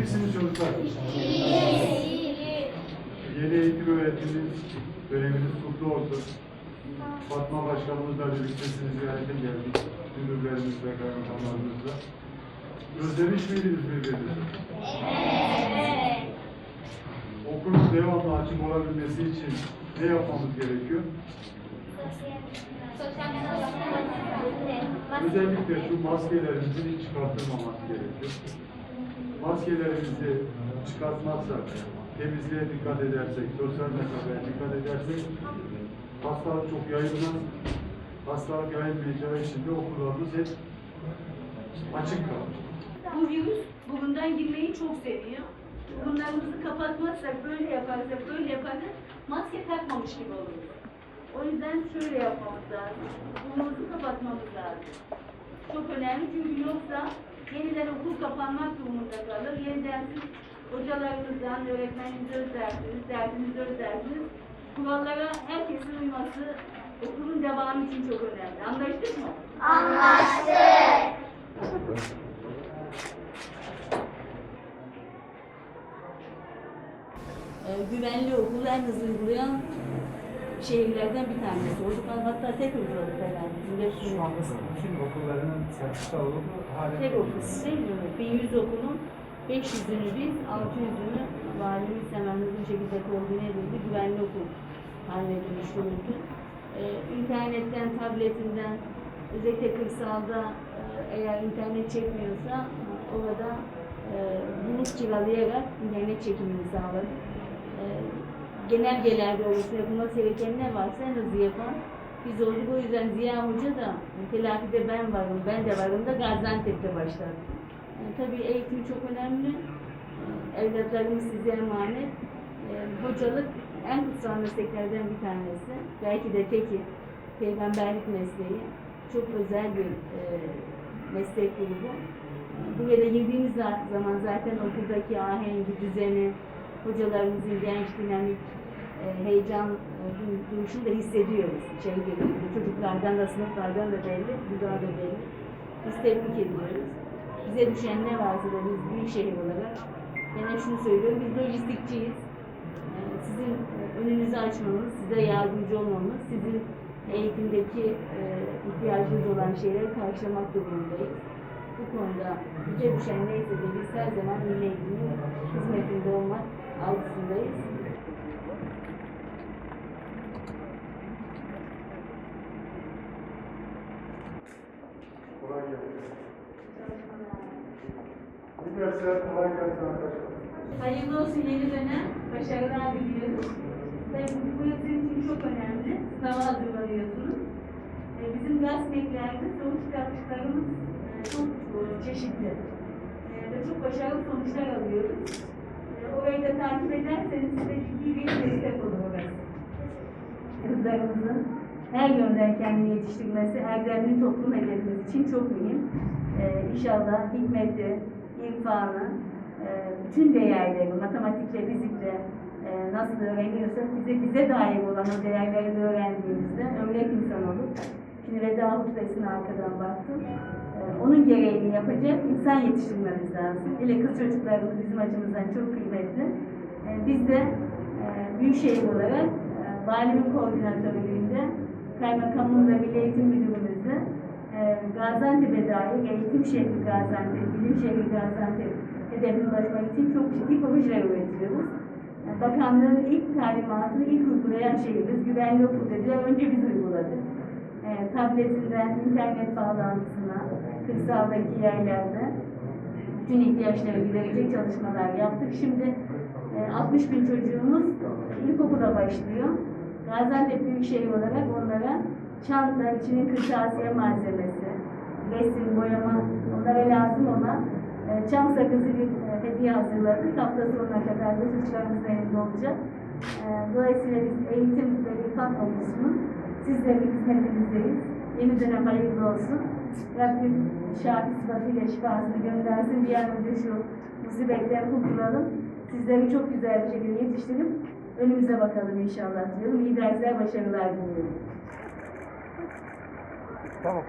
misiniz çocuklar? Yeni eğitim öğretim döneminiz kutlu olsun. Fatma Başkanımızla birlikte sizi ziyarete geldik. Müdürlerimizle, kaymakamlarımızla. Özlemiş miydiniz birbirinizi? Evet. Okulun devamlı açık olabilmesi için ne yapmamız gerekiyor? Özellikle şu maskelerimizin hiç çıkartılmaması gerekiyor. Maskelerimizi çıkartmazsak, temizliğe dikkat edersek, sosyal mesafeye dikkat edersek hastalık çok yayılmaz. Hastalık yayılmayacağı için de okullarımız hep açık kalır. Bu virüs burundan girmeyi çok seviyor. Burunlarımızı kapatmazsak, böyle yaparsak, maske takmamış gibi oluruz. O yüzden şöyle yapmamız lazım. Burnumuzu kapatmamız lazım. Çok önemli çünkü yoksa yeniden okul kapanmak durumunda kalır. Yeniden siz hocalarınızdan, öğretmeninize özlersiniz, dersinizi özlersiniz. Kurallara herkesin uyması okulun devamı için çok önemli. Anlaştık mı? Anlaştık. Güvenli okulu en hızlı uygulayan şehirlerden bir tanesi olduk. Hatta tek uyguladık herhalde. Şu anda bütün okulların sertifika olup hala... Tek okul değil mi? 1100 okulun 500'ünü biz, 600'ünü valimiz hemen hızlı şekilde koordine edildi. Güvenli okul haline dönüştürüldü. İnternetten, tabletinden, özellikle kırsalda eğer internet çekmiyorsa orada bulut kiralayarak internet çekimini sağladık. Genelgelerde olursa yapılması gereken ne varsa en hızlı yapan biz olduk. O yüzden Ziya Hoca da telafide ben de varım da Gaziantep'te başladı. Tabii eğitim çok önemli. Evlatlarımız size emanet. Hocalık en kutsal mesleklerden bir tanesi. Belki de teki peygamberlik mesleği. Çok özel bir meslek grubu. Buraya da girdiğimiz zaman zaten okuldaki ahengi, düzeni, hocalarımızın genç, dinamik, heyecan duruşunu da hissediyoruz. Çocuklardan da, sınıflardan da belli, buradan da belli. Biz tebrik ediyoruz. Bize düşen ne varsa da biz büyükşehir olarak, yine şunu söylüyorum, biz lojistikçiyiz. Sizin önünüzü açmamız, size yardımcı olmamız, sizin eğitimdeki ihtiyacınız olan şeyleri karşılamak durumundayız. Bu konuda bize düşen neyse de biz her zaman milli eğitimin hizmetinde olmak arzusundayız. Kolay gelsin. Bu dersler kolay gelsin arkadaşlar. Hayırlı olsun yeni dönem. Başarılar diliyoruz. Tabii bu yıl sizin için çok önemli. Sınava hazırlanıyorsunuz. Bizim gazetelerde sonuç çıkarttıklarımız çok çeşitli. Ve çok başarılı sonuçlar alıyoruz. Orayı da takip ederseniz size ciddi bir destek olur orası. Kızlarımızın her yönden kendini yetiştirmesi, erdemli toplum hedefimiz için çok mühim. İnşallah hikmeti, irfanı, bütün değerleri, matematikle, fizikle nasıl öğreniyorsak bize dair olan o değerleri de öğrendiğimizde örnek insan olur. Şimdi veda hutbesine arkadan baktım. Onun gereğini yapacak insan yetiştirmemiz lazım. Hele kız çocuklarımız bizim açımızdan çok kıymetli. Biz de büyükşehir olarak valimin koordinatörlüğünde kaymakamın ve Milli Eğitim Müdürümüzle Gaziantep'e dair eğitim şehri Gaziantep, bilim şehri Gaziantep hedefine ulaşmak için çok ciddi projeler üretiyoruz. Bakanlığın ilk talimatını ilk uygulayan şehrimiz güvenli okul dediler. Önce biz uyguladık. Tabletinden internet bağlantısına, kırsaldaki yerlerde bütün ihtiyaçları giderecek çalışmalar yaptık. Şimdi 60 bin çocuğumuz ilkokula başlıyor. Gaziantep Büyükşehir olarak onlara çanta, içinin kırtasiye malzemesi, resim, boyama, onlara lazım olan çam sakızı bir hediye hazırladık. Hafta sonuna kadar da çocuklarımızın elinde olacak. Dolayısıyla biz eğitim ve irfan olgusunun sizlerin hizmetinizdeyiz. Yeni dönem hayırlı olsun. Rabbim şafi sıfatıyla şifasını göndersin. Bir an önce şu musibetten kurtulalım. Sizleri çok güzel bir şekilde yetiştirip önümüze bakalım inşallah diyorum. İyi dersler, başarılar diliyorum. Tamam.